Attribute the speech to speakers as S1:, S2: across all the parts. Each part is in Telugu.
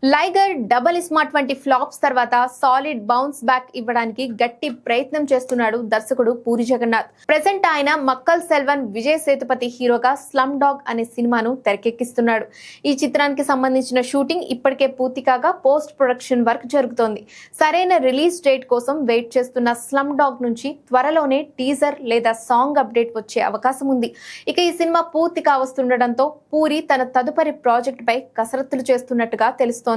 S1: లైగర్ డబల్ స్మార్ట్ వంటి ఫ్లాప్స్ తర్వాత సాలిడ్ బౌన్స్ బ్యాక్ ఇవ్వడానికి గట్టి ప్రయత్నం చేస్తున్నాడు దర్శకుడు పూరి జగన్నాథ్. ప్రెసెంట్ ఆయన మక్కల్ సెల్వన్ విజయ్ సేతుపతి హీరోగా స్లమ్ డాగ్ అనే సినిమాను తెరకెక్కిస్తున్నాడు. ఈ చిత్రానికి సంబంధించిన షూటింగ్ ఇప్పటికే పూర్తి కాగా పోస్ట్ ప్రొడక్షన్ వర్క్ జరుగుతోంది. సరైన రిలీజ్ డేట్ కోసం వెయిట్ చేస్తున్న స్లమ్ డాగ్ నుంచి త్వరలోనే టీజర్ లేదా సాంగ్ అప్డేట్ వచ్చే అవకాశం ఉంది. ఇక ఈ సినిమా పూర్తి కావస్తుండటంతో పూరి తన తదుపరి ప్రాజెక్ట్ పై కసరత్తులు చేస్తున్నట్టుగా తెలుస్తోంది.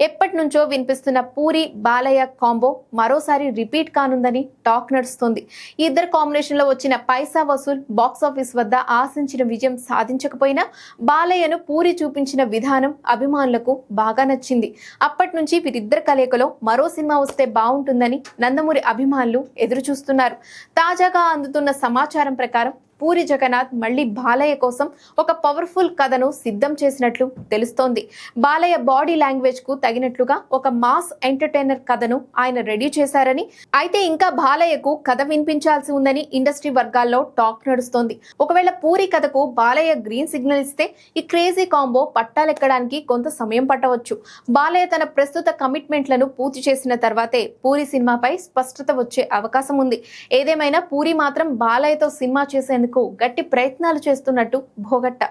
S1: ఎప్పటి నుంచో వినిపిస్తున్న పూరి బాలయ్య కాంబో మరోసారి రిపీట్ కానుందని టాక్ నడుస్తోంది. ఈ ఇద్దరు కాంబినేషన్ లో వచ్చిన పైసా వసూల్ బాక్సాఫీస్ వద్ద ఆశించిన విజయం సాధించకపోయినా బాలయ్యను పూరి చూపించిన విధానం అభిమానులకు బాగా నచ్చింది. అప్పటి నుంచి వీరిద్దరు కలయికలో మరో సినిమా వస్తే బాగుంటుందని నందమూరి అభిమానులు ఎదురు చూస్తున్నారు. తాజాగా అందుతున్న సమాచారం ప్రకారం పూరి జగన్నాథ్ మళ్లీ బాలయ్య కోసం ఒక పవర్ఫుల్ కథను సిద్ధం చేసినట్లు తెలుస్తోంది. బాలయ్య బాడీ లాంగ్వేజ్ కు తగినట్లుగా ఒక మాస్ ఎంటర్టైనర్ కథను ఆయన రెడీ చేశారని, అయితే ఇంకా బాలయ్యకు కథ వినిపించాల్సి ఉందని ఇండస్ట్రీ వర్గాల్లో టాక్ నడుస్తోంది. ఒకవేళ పూరి కథకు బాలయ్య గ్రీన్ సిగ్నల్ ఇస్తే ఈ క్రేజీ కాంబో పట్టాలెక్కడానికి కొంత సమయం పట్టవచ్చు. బాలయ్య తన ప్రస్తుత కమిట్మెంట్లను పూర్తి చేసిన తర్వాతే పూరి సినిమాపై స్పష్టత వచ్చే అవకాశం ఉంది. ఏదేమైనా పూరి మాత్రం బాలయ్యతో సినిమా చేసేందుకు గట్టి ప్రయత్నాలు చేస్తున్నట్టు భోగట్ట.